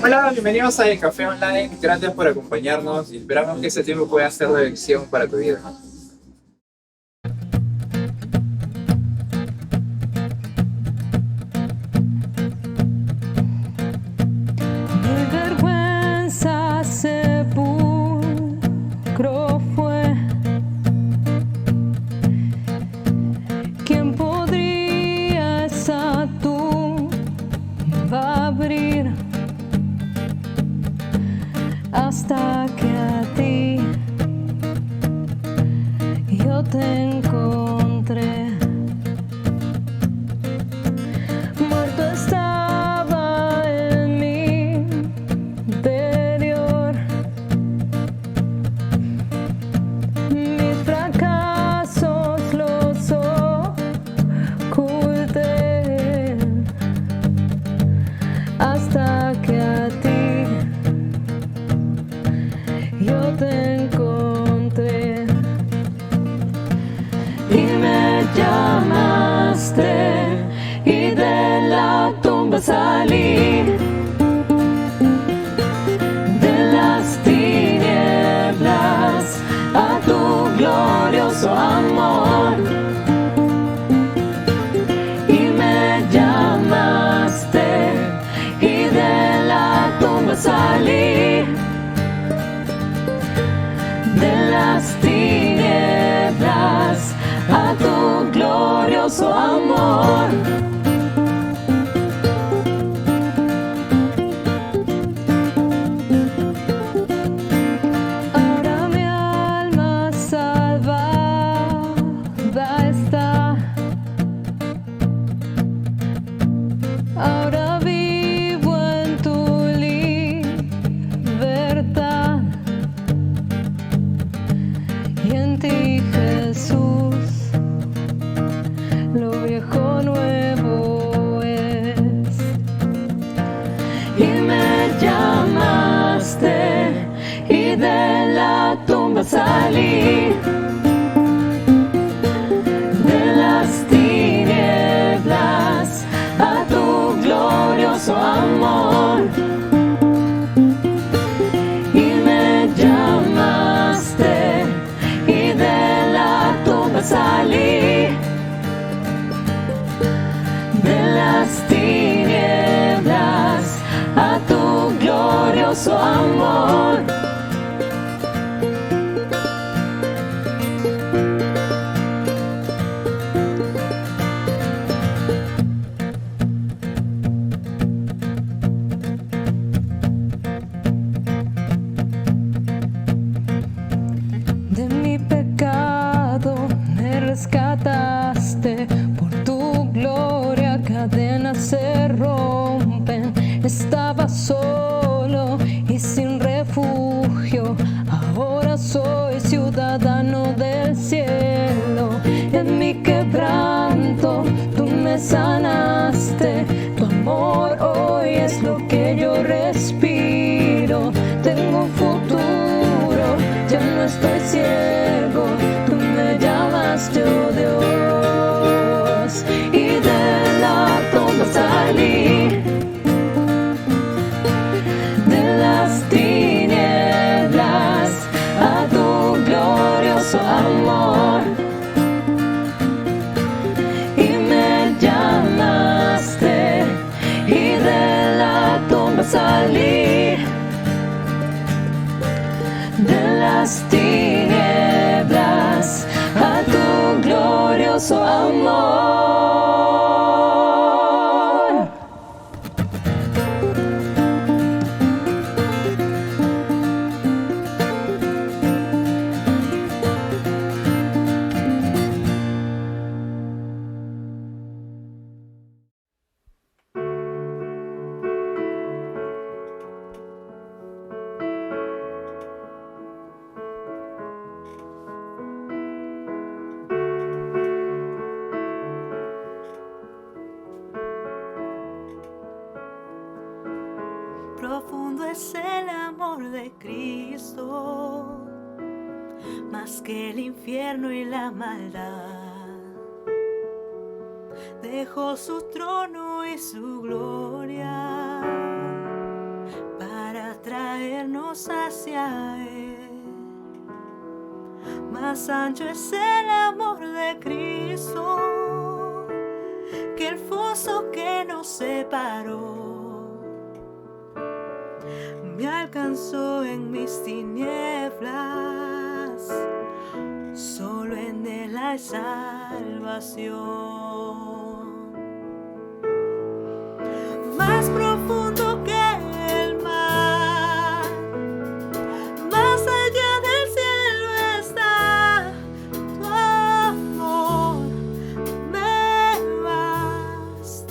Hola, bienvenidos a El Café Online. Gracias por acompañarnos y esperamos que este tiempo pueda ser de lección para tu vida. Mi vergüenza sepulcro fue. ¿Quién podría esa tumba abrir? Hasta que a ti yo te encontré. Muerto estaba en mi interior. Mis fracasos los oculté hasta que a ti yo te encontré y me llamaste y de la tumba salí, de las tinieblas a tu glorioso amor, y me llamaste y de la tumba salí, de las tinieblas a tu glorioso amor. Ahora mi alma salvada está. Ahora vivo en tu libertad. Y en ti, Jesús, lo viejo nuevo es. Y me llamaste y de la tumba salí, de las tinieblas a tu glorioso amor. Y me llamaste y de la tumba salí, de las tinieblas a tu glorioso amor. De mi pecado me rescataste, por tu gloria cadenas se rompen. Estaba solo y sin refugio, ahora soy ciudadano del cielo. En mi quebranto tú me sanaste, tu amor hoy es lo que yo respiro. Tengo un futuro, ya no estoy ciego, tú me llamas yo Dios. Y de la tumba salí, de las tinieblas a tu glorioso amor. Y me llamaste y de la tumba salí, de las tinieblas a tu glorioso amor. Profundo es el amor de Cristo, más que el infierno y la maldad. Dejó su trono y su gloria volvernos hacia Él. Más ancho es el amor de Cristo que el foso que nos separó. Me alcanzó en mis tinieblas, solo en Él hay salvación. Más profundo que el mar, más allá del cielo está tu amor, me bastará.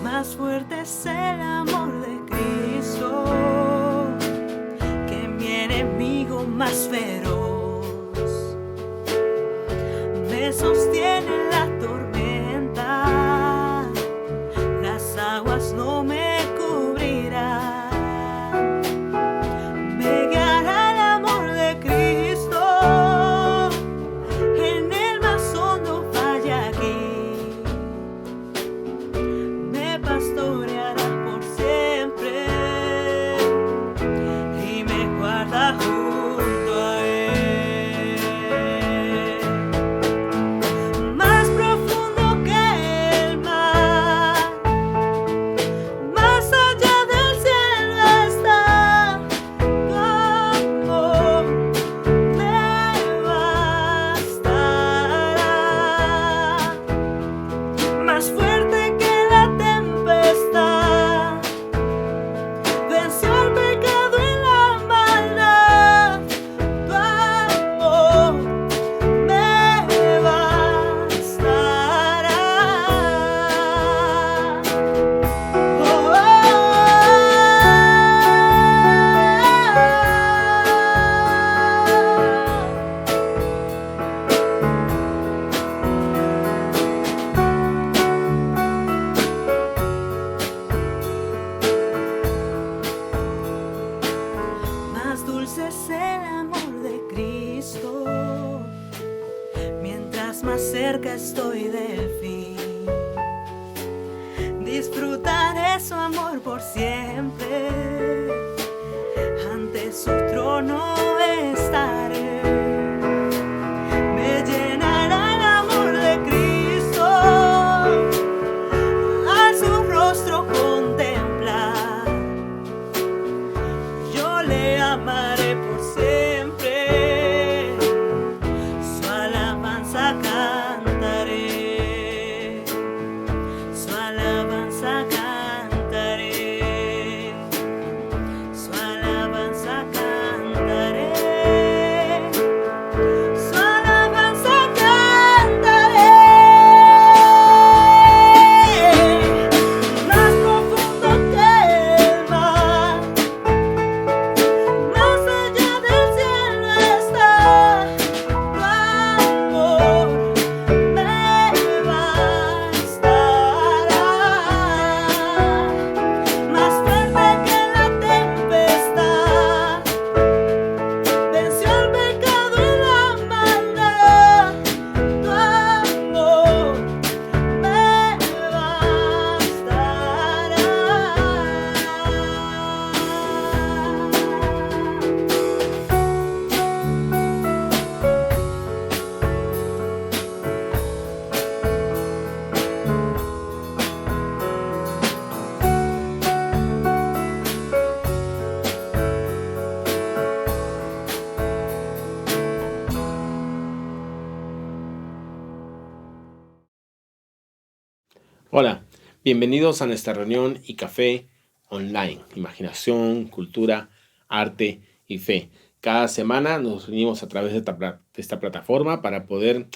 Más fuerte es el amor de Cristo que mi enemigo más feroz. Me sostiene en la tormenta, las aguas no me cubrirán. Me guiará el amor de Cristo en el más hondo valle aquí. Me pastoreará por siempre y me guarda junto a Él. Más profundo que el mar, más allá del cielo está tu amor, me bastará. Más fuerte que la tempestad, venció el pecado y la maldad. Tu amor me bastará. Más dulce es el amor de Cristo, mientras más cerca estoy del fin. Disfrutaré su amor por siempre, ante su trono estaré. Me llenará el amor de Cristo, al su rostro contemplar. Yo le amaré por siempre, su alabanza cantaré, su alabanza cantaré, su alabanza cantaré, su alabanza cantaré. Más profundo que el mar, más allá del cielo está tu amor, me bastará. Más fuerte que la tempestad, venció el pecado y la maldad. Tu amor me Hola, bienvenidos a nuestra reunión y café online, imaginación, cultura, arte y fe. Cada semana nos reunimos a través de esta plataforma para poder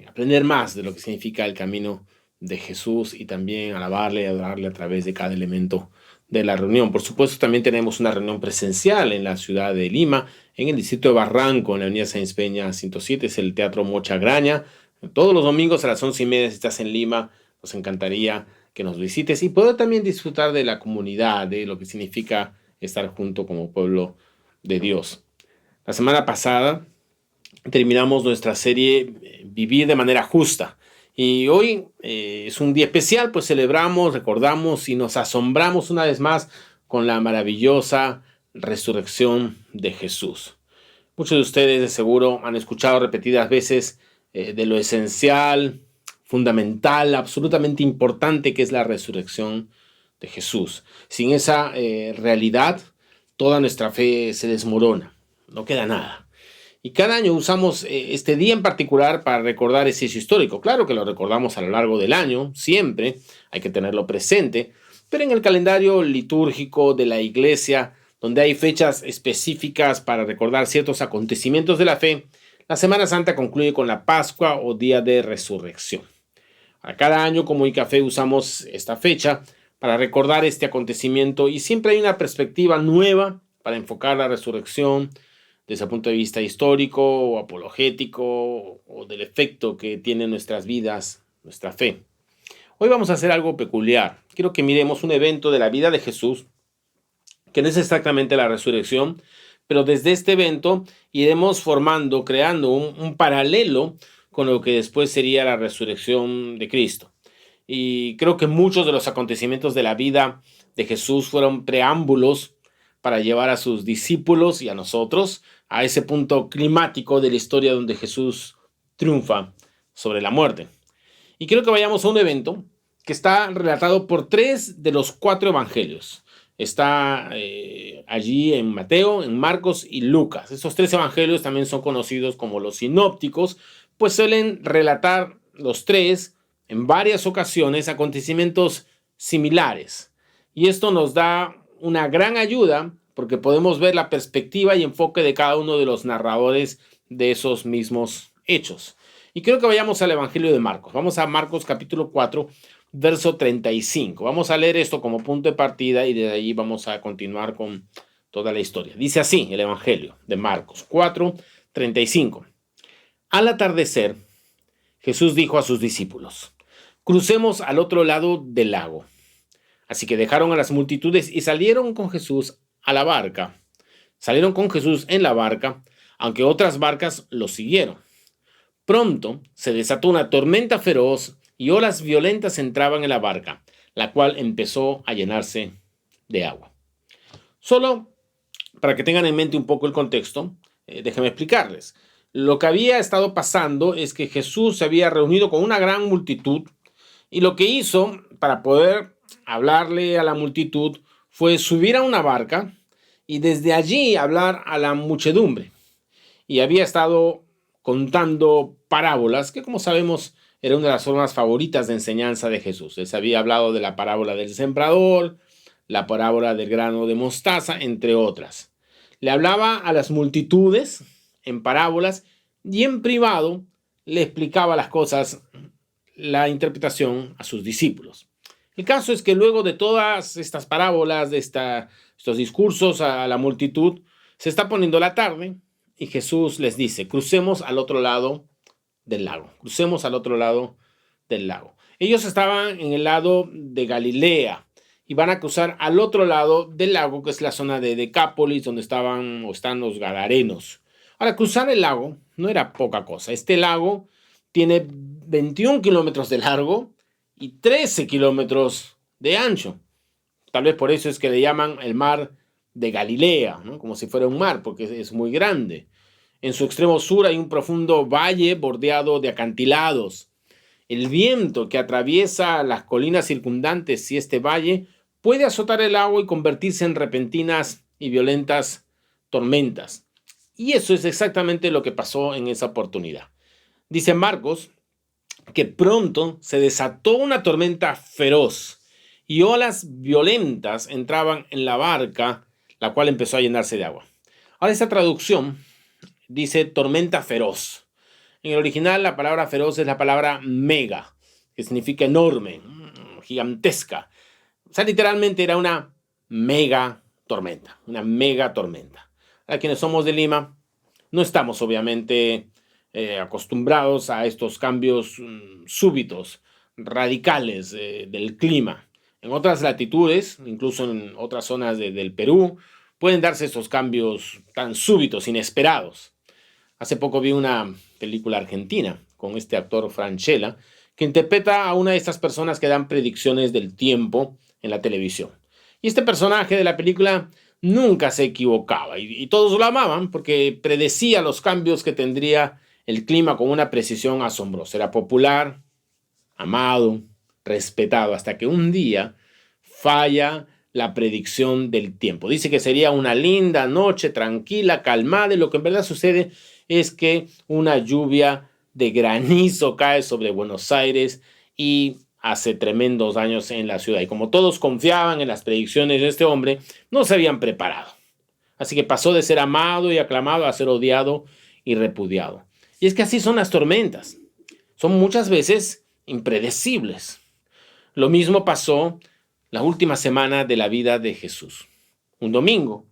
aprender más de lo que significa el camino de Jesús y también alabarle y adorarle a través de cada elemento de la reunión. Por supuesto, también tenemos una reunión presencial en la ciudad de Lima, en el distrito de Barranco, en la avenida Sáenz Peña 107, es el Teatro Mocha Graña. Todos los domingos a las 11:30, si estás en Lima, nos encantaría que nos visites y poder también disfrutar de la comunidad, de lo que significa estar junto como pueblo de Dios. La semana pasada terminamos nuestra serie Vivir de manera justa Y hoy es un día especial, pues celebramos, recordamos y nos asombramos una vez más con la maravillosa resurrección de Jesús. Muchos de ustedes de seguro han escuchado repetidas veces de lo esencial, fundamental, absolutamente importante que es la resurrección de Jesús. Sin esa realidad, toda nuestra fe se desmorona, no queda nada. Y cada año usamos este día en particular para recordar ese hecho histórico. Claro que lo recordamos a lo largo del año, siempre, hay que tenerlo presente, pero en el calendario litúrgico de la iglesia, donde hay fechas específicas para recordar ciertos acontecimientos de la fe, la Semana Santa concluye con la Pascua o Día de Resurrección. A cada año como ICAFE usamos esta fecha para recordar este acontecimiento y siempre hay una perspectiva nueva para enfocar la resurrección desde el punto de vista histórico o apologético o del efecto que tiene en nuestras vidas, nuestra fe. Hoy vamos a hacer algo peculiar. Quiero que miremos un evento de la vida de Jesús que no es exactamente la resurrección, pero desde este evento iremos creando un paralelo con lo que después sería la resurrección de Cristo. Y creo que muchos de los acontecimientos de la vida de Jesús fueron preámbulos para llevar a sus discípulos y a nosotros a ese punto climático de la historia donde Jesús triunfa sobre la muerte. Y quiero que vayamos a un evento que está relatado por 3 de los 4 evangelios. Está allí en Mateo, en Marcos y Lucas. Estos 3 evangelios también son conocidos como los sinópticos, pues suelen relatar los 3 en varias ocasiones acontecimientos similares. Y esto nos da una gran ayuda porque podemos ver la perspectiva y enfoque de cada uno de los narradores de esos mismos hechos. Y quiero que vayamos al Evangelio de Marcos. Vamos a Marcos capítulo 4, verso 35. Vamos a leer esto como punto de partida y de ahí vamos a continuar con toda la historia. Dice así el Evangelio de Marcos 4, 35. Al atardecer, Jesús dijo a sus discípulos: crucemos al otro lado del lago. Así que dejaron a las multitudes y salieron con Jesús a la barca. Salieron con Jesús en la barca, aunque otras barcas los siguieron. Pronto se desató una tormenta feroz y olas violentas entraban en la barca, la cual empezó a llenarse de agua. Solo para que tengan en mente un poco el contexto, déjenme explicarles. Lo que había estado pasando es que Jesús se había reunido con una gran multitud y lo que hizo para poder hablarle a la multitud fue subir a una barca y desde allí hablar a la muchedumbre. Y había estado contando parábolas, que como sabemos era una de las formas favoritas de enseñanza de Jesús. Él había hablado de la parábola del sembrador, la parábola del grano de mostaza, entre otras. Le hablaba a las multitudes en parábolas y en privado le explicaba las cosas, la interpretación a sus discípulos. El caso es que luego de todas estas parábolas, de estos discursos a la multitud, se está poniendo la tarde y Jesús les dice: crucemos al otro lado del lago. Crucemos al otro lado del lago. Ellos estaban en el lado de Galilea y van a cruzar al otro lado del lago, que es la zona de Decápolis, donde están los gadarenos. Ahora, cruzar el lago no era poca cosa. Este lago tiene 21 kilómetros de largo y 13 kilómetros de ancho. Tal vez por eso es que le llaman el mar de Galilea, ¿no? Como si fuera un mar, porque es muy grande. En su extremo sur hay un profundo valle bordeado de acantilados. El viento que atraviesa las colinas circundantes y este valle puede azotar el agua y convertirse en repentinas y violentas tormentas. Y eso es exactamente lo que pasó en esa oportunidad. Dice Marcos que pronto se desató una tormenta feroz y olas violentas entraban en la barca, la cual empezó a llenarse de agua. Ahora, esta traducción dice tormenta feroz. En el original la palabra feroz es la palabra mega, que significa enorme, gigantesca. O sea, literalmente era una mega tormenta, una mega tormenta. Ahora, quienes somos de Lima, no estamos obviamente acostumbrados a estos cambios súbitos, radicales del clima. En otras latitudes, incluso en otras zonas del Perú, pueden darse estos cambios tan súbitos, inesperados. Hace poco vi una película argentina con este actor Francella, que interpreta a una de estas personas que dan predicciones del tiempo en la televisión. Y este personaje de la película nunca se equivocaba y todos lo amaban porque predecía los cambios que tendría el clima con una precisión asombrosa. Era popular, amado, respetado, hasta que un día falla la predicción del tiempo. Dice que sería una linda noche, tranquila, calmada, y lo que en verdad sucede es que una lluvia de granizo cae sobre Buenos Aires y hace tremendos daños en la ciudad. Y como todos confiaban en las predicciones de este hombre, no se habían preparado. Así que pasó de ser amado y aclamado a ser odiado y repudiado. Y es que así son las tormentas. Son muchas veces impredecibles. Lo mismo pasó la última semana de la vida de Jesús. Un domingo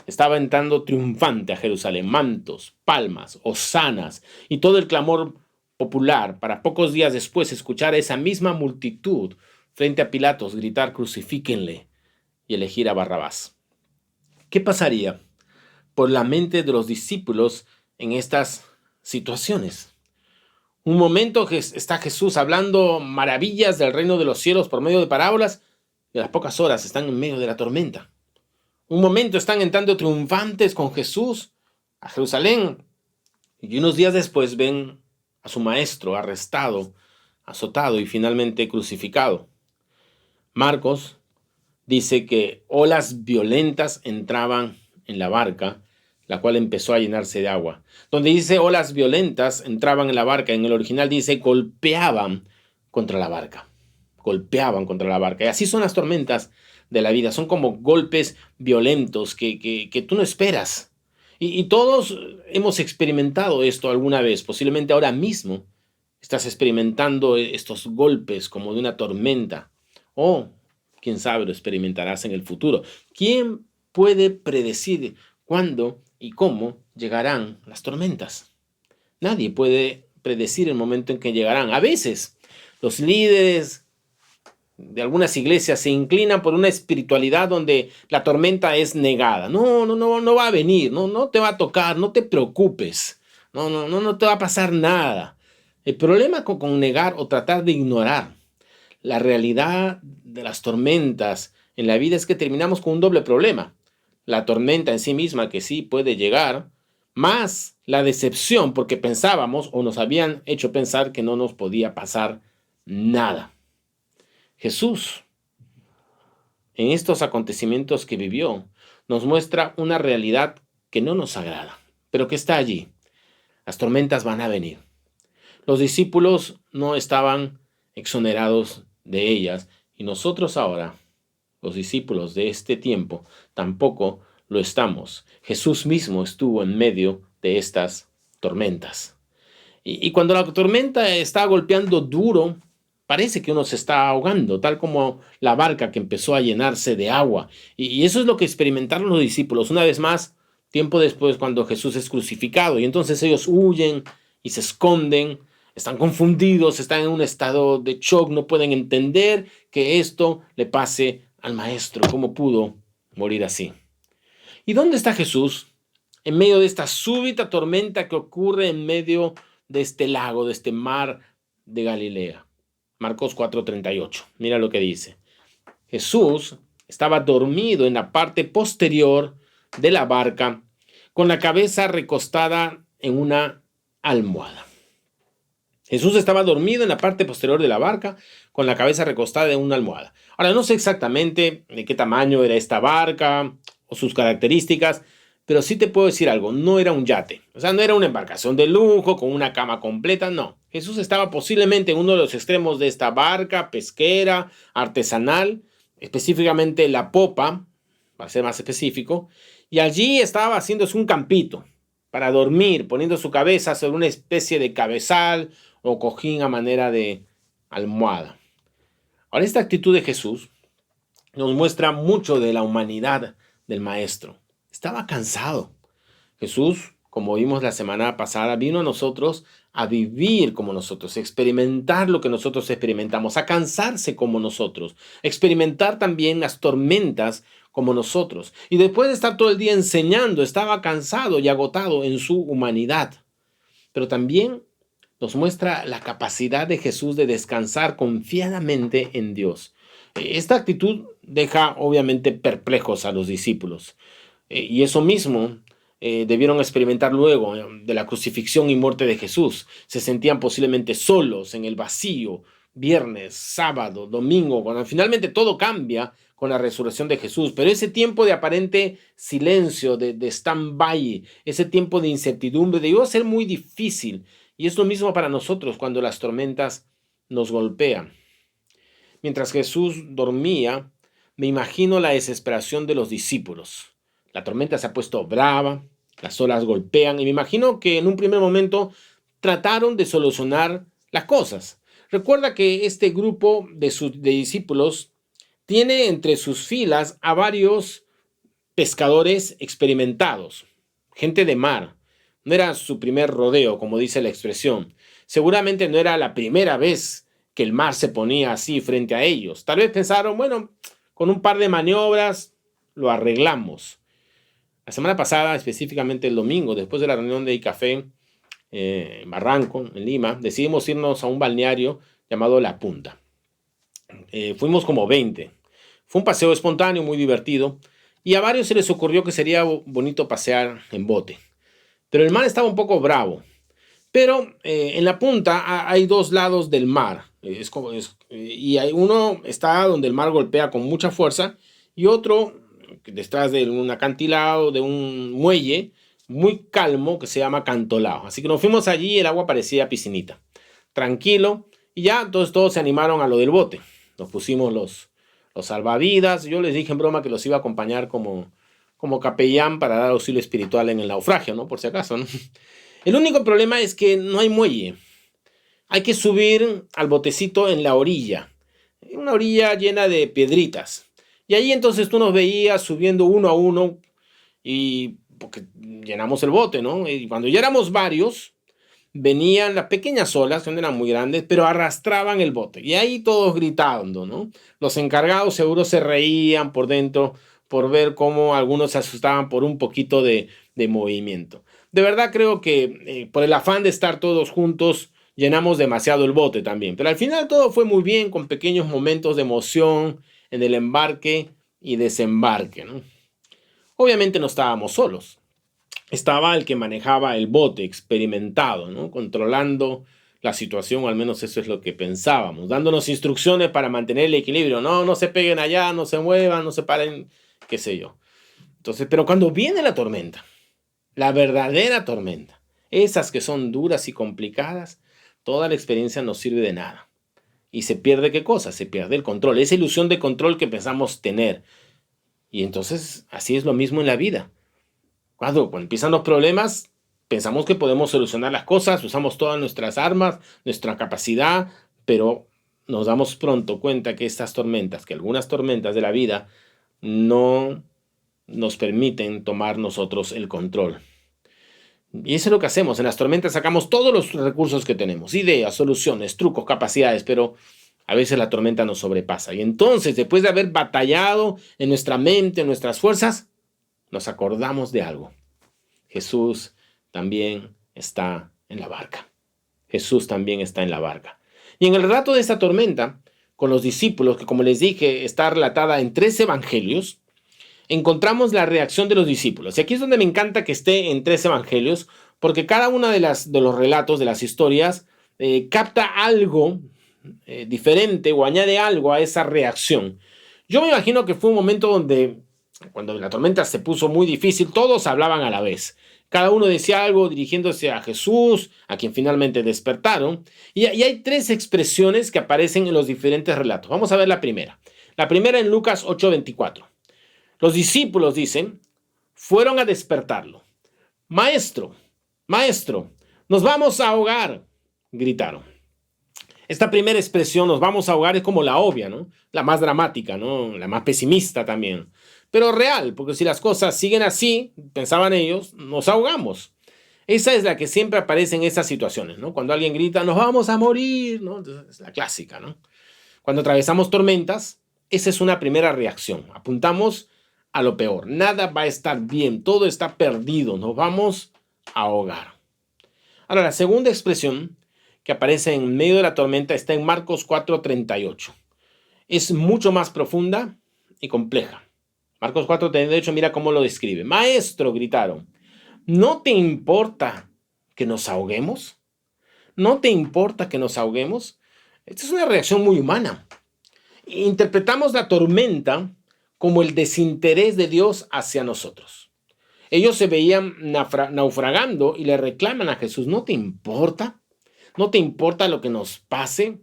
estaba entrando triunfante a Jerusalén, mantos, palmas, hosanas y todo el clamor popular para pocos días después escuchar a esa misma multitud frente a Pilatos gritar crucifíquenle y elegir a Barrabás. ¿Qué pasaría por la mente de los discípulos en estas situaciones? Un momento que está Jesús hablando maravillas del reino de los cielos por medio de parábolas y a las pocas horas están en medio de la tormenta. Un momento están entrando triunfantes con Jesús a Jerusalén y unos días después ven a su maestro arrestado, azotado y finalmente crucificado. Marcos dice que olas violentas entraban en la barca, la cual empezó a llenarse de agua. Donde dice olas violentas entraban en la barca, en el original dice golpeaban contra la barca. Golpeaban contra la barca. Y así son las tormentas de la vida. Son como golpes violentos que tú no esperas. Y todos hemos experimentado esto alguna vez. Posiblemente ahora mismo estás experimentando estos golpes como de una tormenta. O, quién sabe, lo experimentarás en el futuro. ¿Quién puede predecir cuándo y cómo llegarán las tormentas? Nadie puede predecir el momento en que llegarán. A veces los líderes de algunas iglesias se inclinan por una espiritualidad donde la tormenta es negada. No va a venir, no te va a tocar, no te preocupes, no te va a pasar nada. El problema con negar o tratar de ignorar la realidad de las tormentas en la vida es que terminamos con un doble problema. La tormenta en sí misma, que sí puede llegar, más la decepción porque pensábamos o nos habían hecho pensar que no nos podía pasar nada. Jesús, en estos acontecimientos que vivió, nos muestra una realidad que no nos agrada, pero que está allí. Las tormentas van a venir. Los discípulos no estaban exonerados de ellas y nosotros ahora, los discípulos de este tiempo, tampoco lo estamos. Jesús mismo estuvo en medio de estas tormentas. Y cuando la tormenta está golpeando duro, parece que uno se está ahogando, tal como la barca que empezó a llenarse de agua. Y eso es lo que experimentaron los discípulos. Una vez más, tiempo después, cuando Jesús es crucificado. Y entonces ellos huyen y se esconden, están confundidos, están en un estado de shock, no pueden entender que esto le pase al maestro. ¿Cómo pudo morir así? ¿Y dónde está Jesús? En medio de esta súbita tormenta que ocurre en medio de este lago, de este mar de Galilea. Marcos 4:38. Mira lo que dice. Jesús estaba dormido en la parte posterior de la barca con la cabeza recostada en una almohada. Jesús estaba dormido en la parte posterior de la barca con la cabeza recostada en una almohada. Ahora, no sé exactamente de qué tamaño era esta barca o sus características, pero sí te puedo decir algo, no era un yate. O sea, no era una embarcación de lujo con una cama completa, no. Jesús estaba posiblemente en uno de los extremos de esta barca pesquera, artesanal, específicamente la popa, para ser más específico, y allí estaba haciéndose un campito para dormir, poniendo su cabeza sobre una especie de cabezal o cojín a manera de almohada. Ahora, esta actitud de Jesús nos muestra mucho de la humanidad del Maestro. Estaba cansado. Jesús, como vimos la semana pasada, vino a nosotros a vivir como nosotros, a experimentar lo que nosotros experimentamos, a cansarse como nosotros, experimentar también las tormentas como nosotros. Y después de estar todo el día enseñando, estaba cansado y agotado en su humanidad. Pero también nos muestra la capacidad de Jesús de descansar confiadamente en Dios. Esta actitud deja obviamente perplejos a los discípulos. Y eso mismo debieron experimentar luego de la crucifixión y muerte de Jesús. Se sentían posiblemente solos en el vacío, viernes, sábado, domingo, cuando finalmente todo cambia con la resurrección de Jesús. Pero ese tiempo de aparente silencio, de stand-by, ese tiempo de incertidumbre, debió ser muy difícil. Y es lo mismo para nosotros cuando las tormentas nos golpean. Mientras Jesús dormía, me imagino la desesperación de los discípulos. La tormenta se ha puesto brava, las olas golpean y me imagino que en un primer momento trataron de solucionar las cosas. Recuerda que este grupo de discípulos tiene entre sus filas a varios pescadores experimentados, gente de mar. No era su primer rodeo, como dice la expresión. Seguramente no era la primera vez que el mar se ponía así frente a ellos. Tal vez pensaron, bueno, con un par de maniobras lo arreglamos. La semana pasada, específicamente el domingo, después de la reunión de Café en Barranco, en Lima, decidimos irnos a un balneario llamado La Punta. Fuimos como 20. Fue un paseo espontáneo, muy divertido, y a varios se les ocurrió que sería bonito pasear en bote. Pero el mar estaba un poco bravo. Pero en La Punta hay dos lados del mar. Y hay uno está donde el mar golpea con mucha fuerza y otro detrás de un acantilado, de un muelle muy calmo que se llama Cantolao. Así que nos fuimos allí y el agua parecía piscinita. Tranquilo. Y ya entonces todos se animaron a lo del bote. Nos pusimos los salvavidas. Yo les dije en broma que los iba a acompañar como capellán para dar auxilio espiritual en el naufragio, ¿no? Por si acaso, ¿no? El único problema es que no hay muelle. Hay que subir al botecito en la orilla. Una orilla llena de piedritas. Y ahí entonces tú nos veías subiendo uno a uno y porque llenamos el bote, ¿no? Y cuando ya éramos varios, venían las pequeñas olas, que no eran muy grandes, pero arrastraban el bote. Y ahí todos gritando, ¿no? Los encargados seguro se reían por dentro por ver cómo algunos se asustaban por un poquito de movimiento. De verdad creo que por el afán de estar todos juntos llenamos demasiado el bote también. Pero al final todo fue muy bien, con pequeños momentos de emoción en el embarque y desembarque, ¿no? Obviamente no estábamos solos. Estaba el que manejaba el bote, experimentado, ¿no? Controlando la situación, o al menos eso es lo que pensábamos, dándonos instrucciones para mantener el equilibrio. No se peguen allá, no se muevan, no se paren, qué sé yo. Entonces, pero cuando viene la tormenta, la verdadera tormenta, esas que son duras y complicadas, toda la experiencia no sirve de nada. Y se pierde, ¿qué cosa? Se pierde el control, esa ilusión de control que pensamos tener. Y entonces, así es lo mismo en la vida. Cuando empiezan los problemas, pensamos que podemos solucionar las cosas, usamos todas nuestras armas, nuestra capacidad, pero nos damos pronto cuenta que estas tormentas, que algunas tormentas de la vida, no nos permiten tomar nosotros el control. Y eso es lo que hacemos. En las tormentas sacamos todos los recursos que tenemos, ideas, soluciones, trucos, capacidades, pero a veces la tormenta nos sobrepasa. Y entonces, después de haber batallado en nuestra mente, en nuestras fuerzas, nos acordamos de algo. Jesús también está en la barca. Jesús también está en la barca. Y en el relato de esta tormenta, con los discípulos, que como les dije, está relatada en 3 evangelios, encontramos la reacción de los discípulos. Y aquí es donde me encanta que esté en 3 evangelios, porque cada uno de los relatos, de las historias, capta algo diferente o añade algo a esa reacción. Yo me imagino que fue un momento donde, cuando la tormenta se puso muy difícil, todos hablaban a la vez. Cada uno decía algo dirigiéndose a Jesús, a quien finalmente despertaron. Y hay 3 expresiones que aparecen en los diferentes relatos. Vamos a ver la primera. La primera en Lucas 8:24. Los discípulos, dicen, fueron a despertarlo. Maestro, nos vamos a ahogar, gritaron. Esta primera expresión, nos vamos a ahogar, es como la obvia, ¿no? La más dramática, ¿no? La más pesimista también. Pero real, porque si las cosas siguen así, pensaban ellos, nos ahogamos. Esa es la que siempre aparece en esas situaciones, ¿no? Cuando alguien grita, nos vamos a morir, ¿no? Entonces, es la clásica, ¿no? Cuando atravesamos tormentas, esa es una primera reacción. Apuntamos a lo peor. Nada va a estar bien, todo está perdido, nos vamos a ahogar. Ahora, la segunda expresión, que aparece en medio de la tormenta está en Marcos 4:38. Es mucho más profunda y compleja. Marcos 4:38, mira cómo lo describe. Maestro, gritaron, ¿no te importa que nos ahoguemos? ¿No te importa que nos ahoguemos? Esta es una reacción muy humana. Interpretamos la tormenta como el desinterés de Dios hacia nosotros. Ellos se veían naufragando y le reclaman a Jesús, ¿no te importa? ¿No te importa lo que nos pase?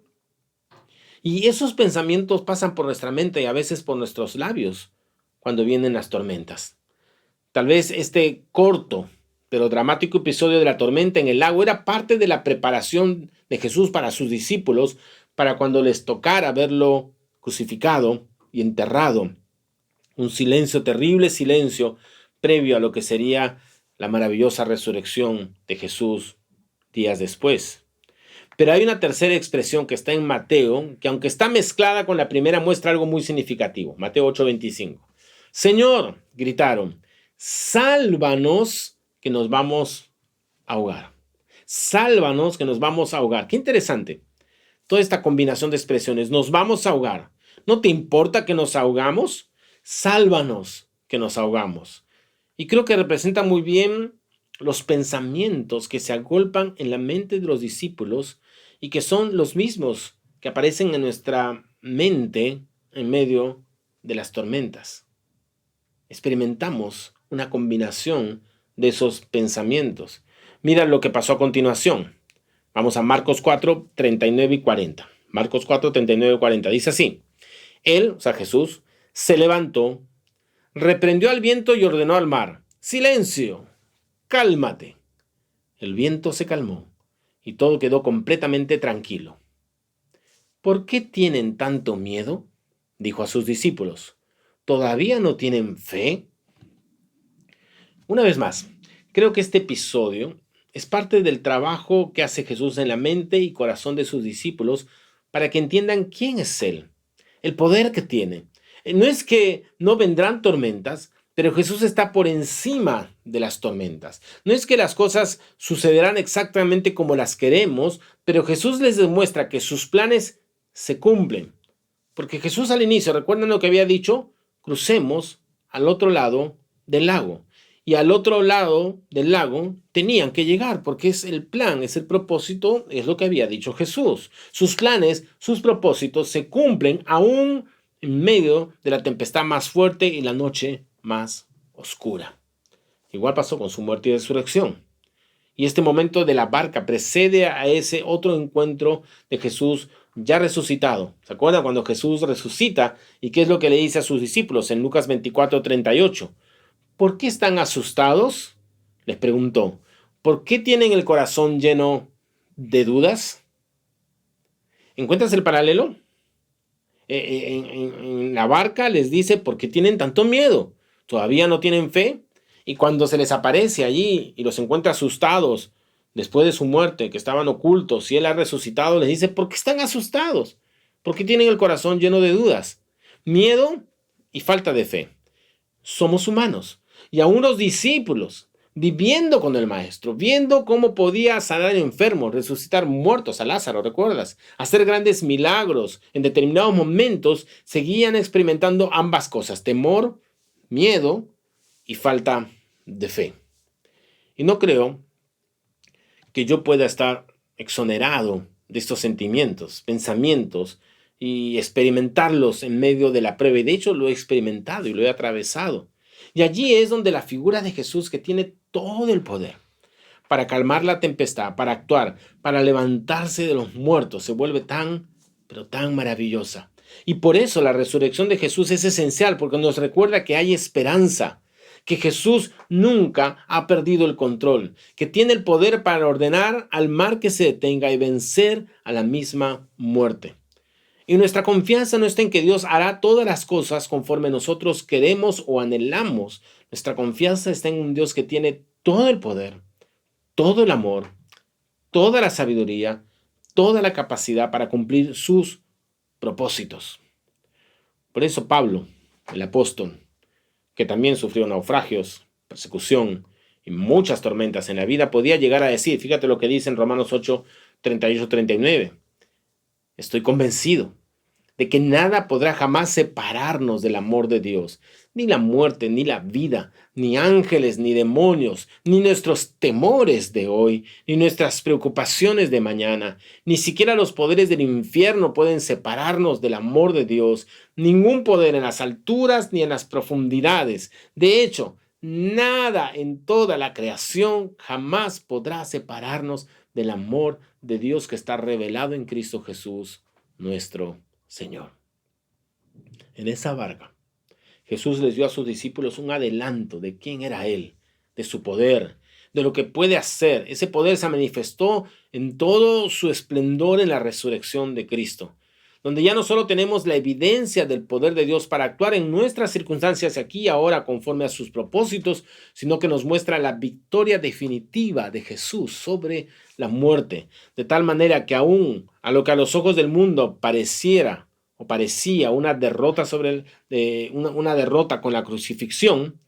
Y esos pensamientos pasan por nuestra mente y a veces por nuestros labios cuando vienen las tormentas. Tal vez este corto pero dramático episodio de la tormenta en el lago era parte de la preparación de Jesús para sus discípulos para cuando les tocara verlo crucificado y enterrado. Un silencio, terrible silencio, previo a lo que sería la maravillosa resurrección de Jesús días después. Pero hay una tercera expresión que está en Mateo, que aunque está mezclada con la primera, muestra algo muy significativo. Mateo 8:25. Señor, gritaron, sálvanos que nos vamos a ahogar. Sálvanos que nos vamos a ahogar. Qué interesante. Toda esta combinación de expresiones. Nos vamos a ahogar. ¿No te importa que nos ahogamos? Sálvanos que nos ahogamos. Y creo que representa muy bien los pensamientos que se agolpan en la mente de los discípulos y que son los mismos que aparecen en nuestra mente en medio de las tormentas. Experimentamos una combinación de esos pensamientos. Mira lo que pasó a continuación. Vamos a Marcos 4:39 y 40. Marcos 4:39 y 40. Dice así. Él, o sea Jesús, se levantó, reprendió al viento y ordenó al mar, silencio, cálmate. El viento se calmó y todo quedó completamente tranquilo. ¿Por qué tienen tanto miedo? Dijo a sus discípulos. ¿Todavía no tienen fe? Una vez más, creo que este episodio es parte del trabajo que hace Jesús en la mente y corazón de sus discípulos para que entiendan quién es Él, el poder que tiene. No es que no vendrán tormentas, pero Jesús está por encima de las tormentas. No es que las cosas sucederán exactamente como las queremos, pero Jesús les demuestra que sus planes se cumplen. Porque Jesús al inicio, ¿recuerdan lo que había dicho? Crucemos al otro lado del lago. Y al otro lado del lago tenían que llegar, porque es el plan, es el propósito, es lo que había dicho Jesús. Sus planes, sus propósitos se cumplen aún en medio de la tempestad más fuerte y la noche más oscura. Igual pasó con su muerte y resurrección. Y este momento de la barca precede a ese otro encuentro de Jesús ya resucitado. ¿Se acuerdan cuando Jesús resucita? ¿Y qué es lo que le dice a sus discípulos en Lucas 24:38? ¿Por qué están asustados? Les preguntó. ¿Por qué tienen el corazón lleno de dudas? ¿Encuentras el paralelo? En la barca les dice, ¿por qué tienen tanto miedo? ¿Todavía no tienen fe? Y cuando se les aparece allí y los encuentra asustados después de su muerte, que estaban ocultos y Él ha resucitado, les dice, ¿por qué están asustados? ¿Por qué tienen el corazón lleno de dudas? Miedo y falta de fe. Somos humanos. Y aún los discípulos, viviendo con el Maestro, viendo cómo podía sanar enfermos, resucitar muertos a Lázaro, ¿recuerdas? Hacer grandes milagros en determinados momentos, seguían experimentando ambas cosas, temor, miedo y falta de fe. Y no creo que yo pueda estar exonerado de estos sentimientos, pensamientos y experimentarlos en medio de la prueba. Y de hecho lo he experimentado y lo he atravesado. Y allí es donde la figura de Jesús, que tiene todo el poder para calmar la tempestad, para actuar, para levantarse de los muertos, se vuelve tan, pero tan maravillosa. Y por eso la resurrección de Jesús es esencial, porque nos recuerda que hay esperanza, que Jesús nunca ha perdido el control, que tiene el poder para ordenar al mar que se detenga y vencer a la misma muerte. Y nuestra confianza no está en que Dios hará todas las cosas conforme nosotros queremos o anhelamos. Nuestra confianza está en un Dios que tiene todo el poder, todo el amor, toda la sabiduría, toda la capacidad para cumplir sus propósitos. Por eso Pablo, el apóstol, que también sufrió naufragios, persecución y muchas tormentas en la vida, podía llegar a decir, fíjate lo que dice en Romanos 8, 38-39. Estoy convencido de que nada podrá jamás separarnos del amor de Dios. Ni la muerte, ni la vida, ni ángeles, ni demonios, ni nuestros temores de hoy, ni nuestras preocupaciones de mañana, ni siquiera los poderes del infierno pueden separarnos del amor de Dios. Ningún poder en las alturas ni en las profundidades. De hecho, nada en toda la creación jamás podrá separarnos del amor de Dios que está revelado en Cristo Jesús, nuestro Señor. En esa barca, Jesús les dio a sus discípulos un adelanto de quién era Él, de su poder, de lo que puede hacer. Ese poder se manifestó en todo su esplendor en la resurrección de Cristo, donde ya no solo tenemos la evidencia del poder de Dios para actuar en nuestras circunstancias aquí y ahora conforme a sus propósitos, sino que nos muestra la victoria definitiva de Jesús sobre la muerte, de tal manera que aún a lo que a los ojos del mundo parecía una derrota una derrota con la crucifixión,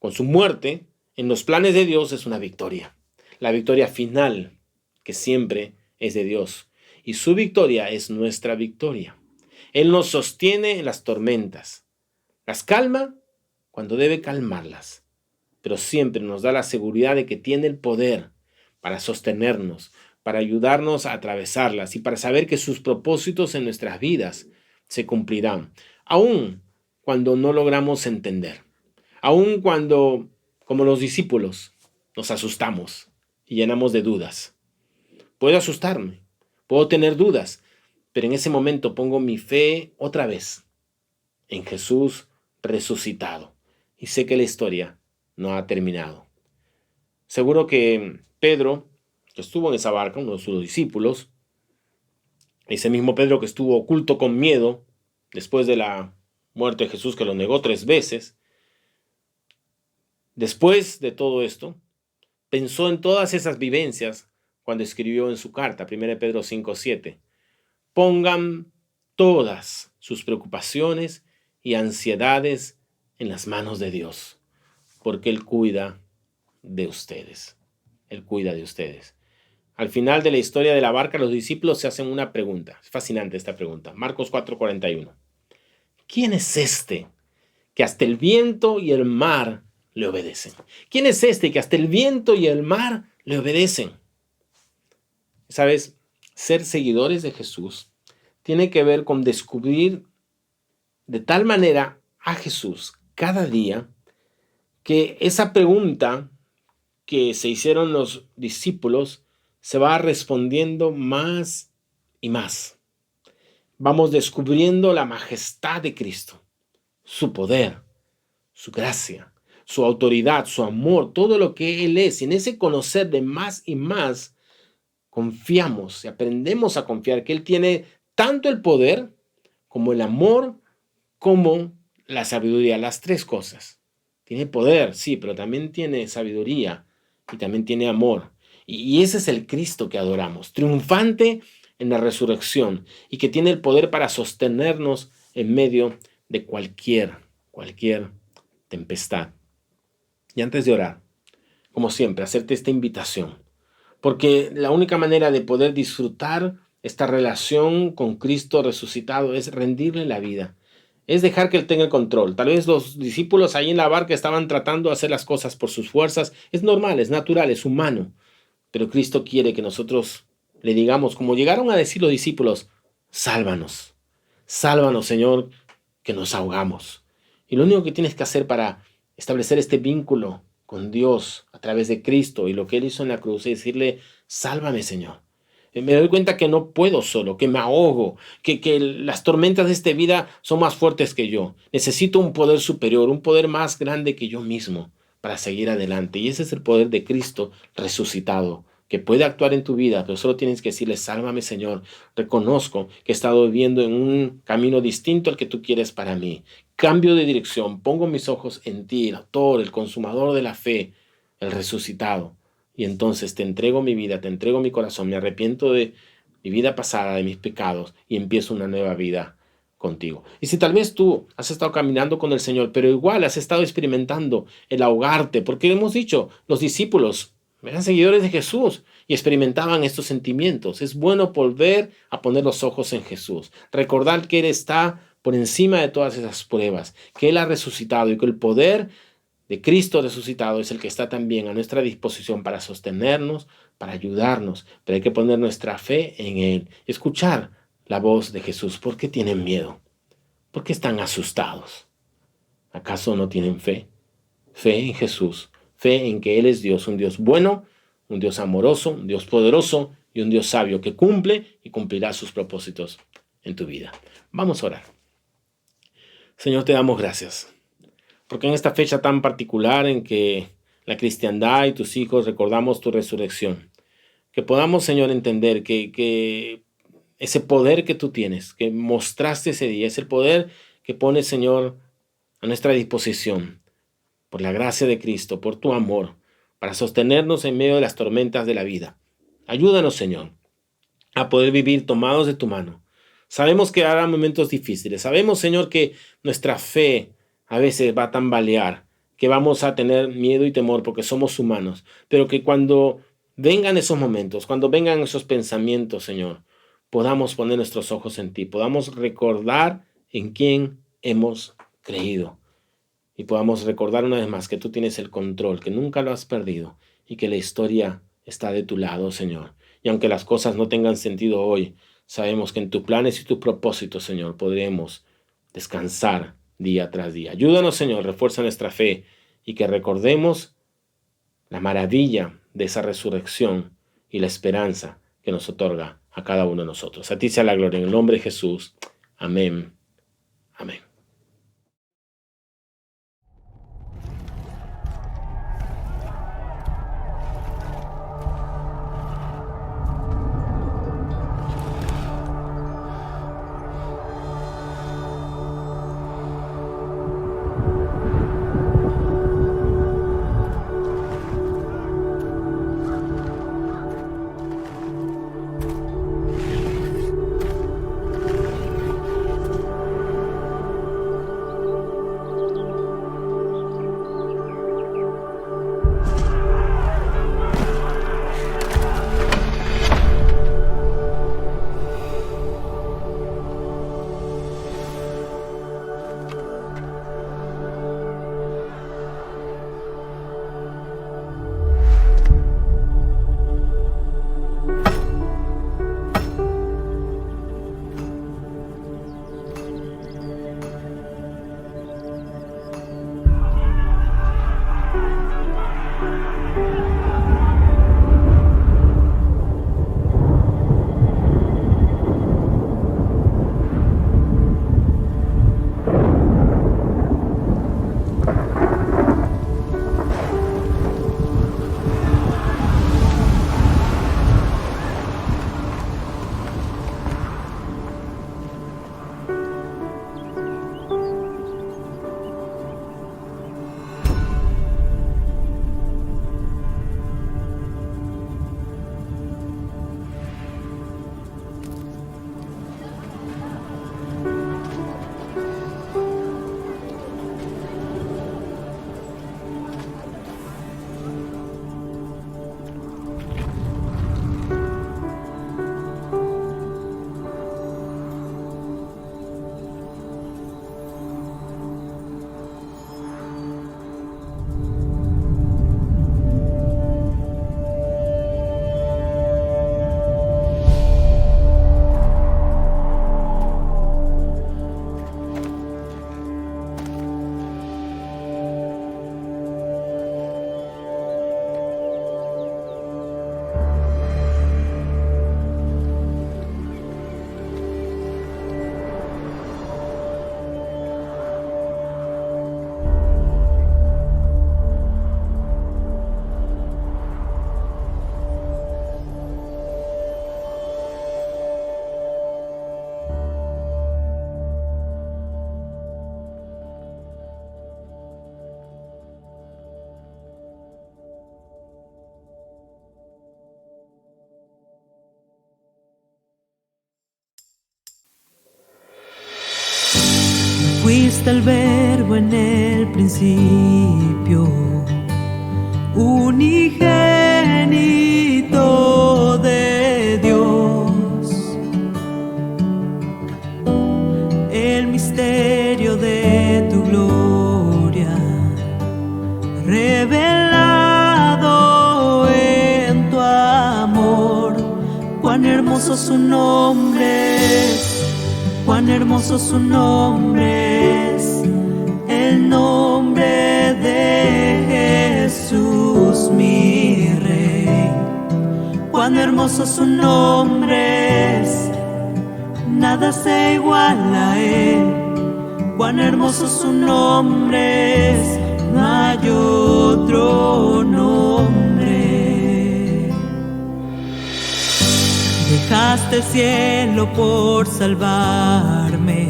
con su muerte, en los planes de Dios es una victoria. La victoria final, que siempre es de Dios. Y su victoria es nuestra victoria. Él nos sostiene en las tormentas. Las calma cuando debe calmarlas. Pero siempre nos da la seguridad de que tiene el poder para sostenernos, para ayudarnos a atravesarlas y para saber que sus propósitos en nuestras vidas se cumplirán, aun cuando no logramos entender, aun cuando, como los discípulos, nos asustamos y llenamos de dudas. Puedo asustarme, puedo tener dudas, pero en ese momento pongo mi fe otra vez en Jesús resucitado y sé que la historia no ha terminado. Seguro que Pedro, que estuvo en esa barca, uno de sus discípulos, ese mismo Pedro que estuvo oculto con miedo después de la muerte de Jesús, que lo negó 3 veces, después de todo esto, pensó en todas esas vivencias cuando escribió en su carta, 1 Pedro 5:7, pongan todas sus preocupaciones y ansiedades en las manos de Dios, porque Él cuida de ustedes. Él cuida de ustedes. Al final de la historia de la barca, los discípulos se hacen una pregunta. Es fascinante esta pregunta. Marcos 4:41. ¿Quién es este que hasta el viento y el mar le obedecen? ¿Quién es este que hasta el viento y el mar le obedecen? ¿Sabes? Ser seguidores de Jesús tiene que ver con descubrir de tal manera a Jesús cada día que esa pregunta que se hicieron los discípulos se va respondiendo más y más. Vamos descubriendo la majestad de Cristo, su poder, su gracia, su autoridad, su amor, todo lo que Él es. Y en ese conocer de más y más, confiamos y aprendemos a confiar que Él tiene tanto el poder como el amor, como la sabiduría, las 3 cosas. Tiene poder, sí, pero también tiene sabiduría y también tiene amor. Y ese es el Cristo que adoramos, triunfante en la resurrección y que tiene el poder para sostenernos en medio de cualquier tempestad. Y antes de orar, como siempre, hacerte esta invitación, porque la única manera de poder disfrutar esta relación con Cristo resucitado es rendirle la vida, es dejar que Él tenga el control. Tal vez los discípulos ahí en la barca estaban tratando de hacer las cosas por sus fuerzas, es normal, es natural, es humano. Pero Cristo quiere que nosotros le digamos, como llegaron a decir los discípulos, sálvanos, sálvanos, Señor, que nos ahogamos. Y lo único que tienes que hacer para establecer este vínculo con Dios a través de Cristo y lo que Él hizo en la cruz es decirle, sálvame, Señor. Me doy cuenta que no puedo solo, que me ahogo, que las tormentas de esta vida son más fuertes que yo. Necesito un poder superior, un poder más grande que yo mismo para seguir adelante. Y ese es el poder de Cristo resucitado, que puede actuar en tu vida, pero solo tienes que decirle, sálvame, Señor. Reconozco que he estado viviendo en un camino distinto al que tú quieres para mí. Cambio de dirección, pongo mis ojos en ti, el autor, el consumador de la fe, el resucitado. Y entonces te entrego mi vida, te entrego mi corazón, me arrepiento de mi vida pasada, de mis pecados, y empiezo una nueva vida contigo. Y si tal vez tú has estado caminando con el Señor, pero igual has estado experimentando el ahogarte, porque hemos dicho, los discípulos Eran seguidores de Jesús y experimentaban estos sentimientos. Es bueno volver a poner los ojos en Jesús. Recordar que Él está por encima de todas esas pruebas, que Él ha resucitado y que el poder de Cristo resucitado es el que está también a nuestra disposición para sostenernos, para ayudarnos. Pero hay que poner nuestra fe en Él. Escuchar la voz de Jesús. ¿Por qué tienen miedo? ¿Por qué están asustados? ¿Acaso no tienen fe? Fe en Jesús. Fe en que Él es Dios, un Dios bueno, un Dios amoroso, un Dios poderoso y un Dios sabio que cumple y cumplirá sus propósitos en tu vida. Vamos a orar. Señor, te damos gracias, porque en esta fecha tan particular en que la cristiandad y tus hijos recordamos tu resurrección, que podamos, Señor, entender que ese poder que tú tienes, que mostraste ese día, es el poder que pones, Señor, a nuestra disposición, por la gracia de Cristo, por tu amor, para sostenernos en medio de las tormentas de la vida. Ayúdanos, Señor, a poder vivir tomados de tu mano. Sabemos que habrá momentos difíciles. Sabemos, Señor, que nuestra fe a veces va a tambalear, que vamos a tener miedo y temor porque somos humanos, pero que cuando vengan esos momentos, cuando vengan esos pensamientos, Señor, podamos poner nuestros ojos en ti, podamos recordar en quién hemos creído. Y podamos recordar una vez más que tú tienes el control, que nunca lo has perdido y que la historia está de tu lado, Señor. Y aunque las cosas no tengan sentido hoy, sabemos que en tus planes y tus propósitos, Señor, podremos descansar día tras día. Ayúdanos, Señor, refuerza nuestra fe y que recordemos la maravilla de esa resurrección y la esperanza que nos otorga a cada uno de nosotros. A ti sea la gloria en el nombre de Jesús. Amén. Amén. Fuiste el verbo en el principio, unigénito Cuán hermoso su nombre es, cuán hermoso su nombre es, el nombre de Jesús mi Rey. Cuán hermoso su nombre es, nada se iguala a él. Cuán hermoso su nombre es, no hay otro nombre. Dejaste el cielo por salvarme,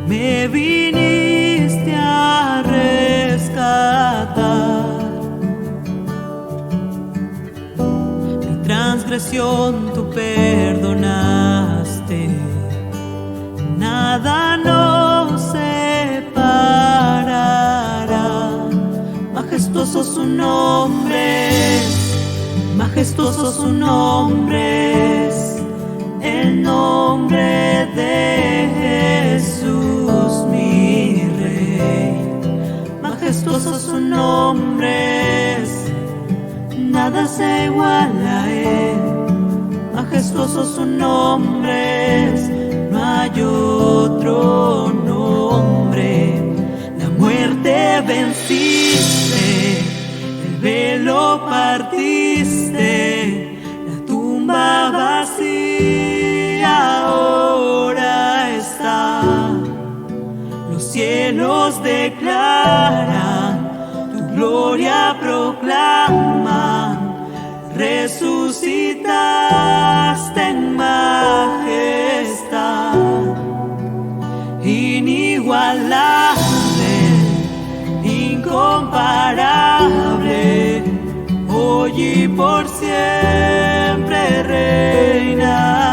me viniste a rescatar. Mi transgresión tú perdonaste, nada nos separará. Majestuoso su nombre es, majestuoso su nombre es, el nombre de Jesús mi Rey. Majestuoso su nombre es, nada se iguala a él. Majestuoso su nombre es, no hay otro nombre. La muerte venciste, el velo partiste, la tumba vacía ahora está. Los cielos declaran, tu gloria proclaman, resucitaste en majestad. Inigualable, incomparable, hoy y por siempre reinarás.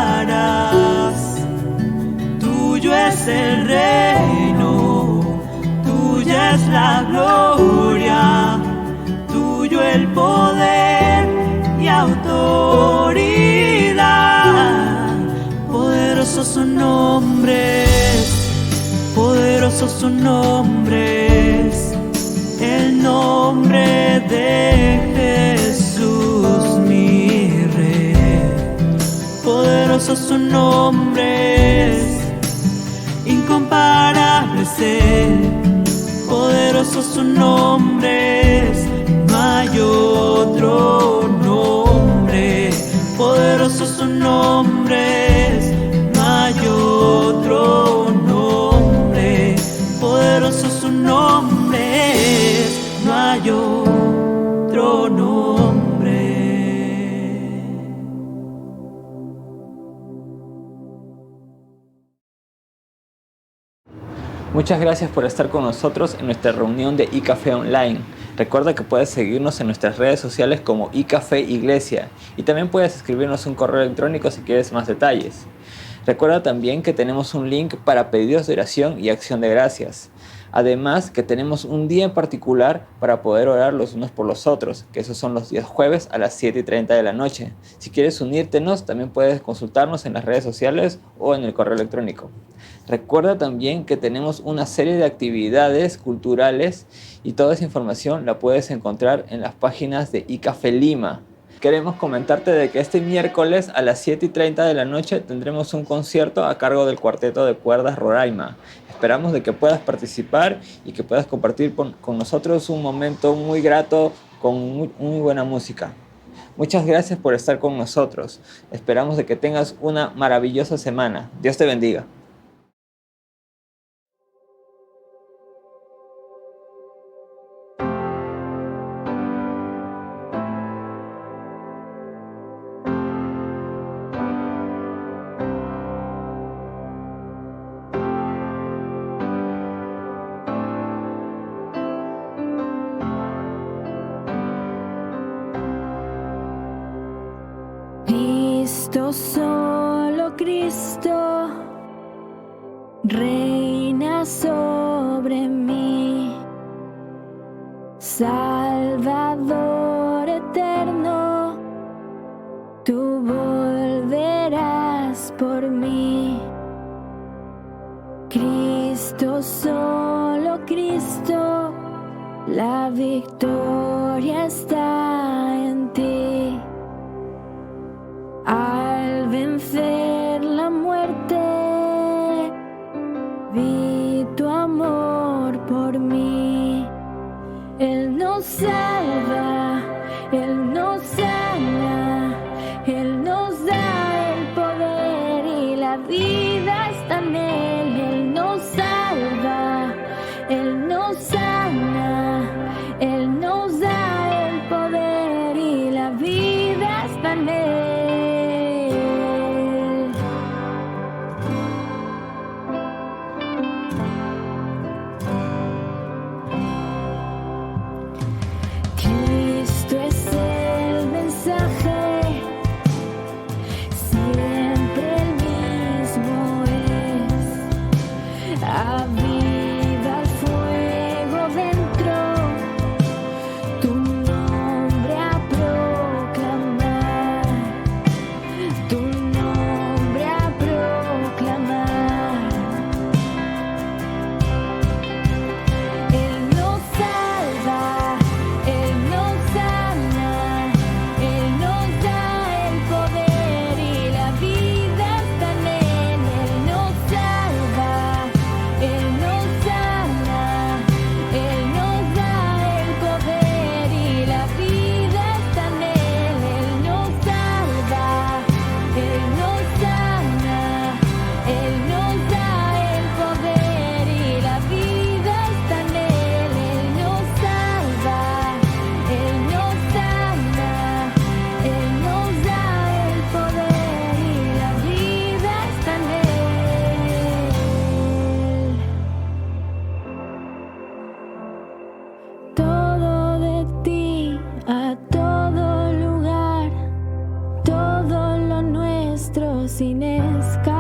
Tuyo es el reino, tuya es la gloria, tuyo el poder y autoridad. Poderoso su nombre es, poderoso su nombre es, el nombre de Jesús mi Rey. Poderoso su nombre es, incomparable es él. Poderoso su nombre es, no hay otro nombre. Poderoso su nombre es, no hay otro nombre. Poderoso su nombre es, no hay otro nombre. Muchas gracias por estar con nosotros en nuestra reunión de iCafé Online. Recuerda que puedes seguirnos en nuestras redes sociales como iCafé Iglesia y también puedes escribirnos un correo electrónico si quieres más detalles. Recuerda también que tenemos un link para pedidos de oración y acción de gracias. Además que tenemos un día en particular para poder orar los unos por los otros, que esos son los días jueves a las 7:30 de la noche. Si quieres unírtenos, también puedes consultarnos en las redes sociales o en el correo electrónico. Recuerda también que tenemos una serie de actividades culturales y toda esa información la puedes encontrar en las páginas de iCafé Lima. Queremos comentarte de que este miércoles a las 7:30 de la noche tendremos un concierto a cargo del Cuarteto de Cuerdas Roraima. Esperamos de que puedas participar y que puedas compartir con nosotros un momento muy grato con muy buena música. Muchas gracias por estar con nosotros. Esperamos de que tengas una maravillosa semana. Dios te bendiga. Cristo, solo Cristo, reina sobre mí, Salvador eterno, tú volverás por mí. Cristo, solo Cristo, la victoria está en ti. vencer la muerte. Vi tu amor por mí. Él nos salva, Él nos sana, Él nos da el poder y la vida está en Él. Él nos salva, Él nos sana, Él nos da el poder y la vida está en Él. Cristo es el mensaje, siempre el mismo es. Aviva el fuego dentro, tu nombre a proclamar, tu nombre a proclamar. Él nos salva, Él nos sana, Él nos da el poder y la vida está en Él. Él nos salva, Él nos sana, Él nos da el poder y la vida está en Él. Él nos salva, Él nos sana, Él nos da el poder y la vida está en Él. Él nos salva, Él nos sana, Él nos da el poder y la vida está en Él. Todo de ti, a todo lugar, todo lo nuestro sin escapar.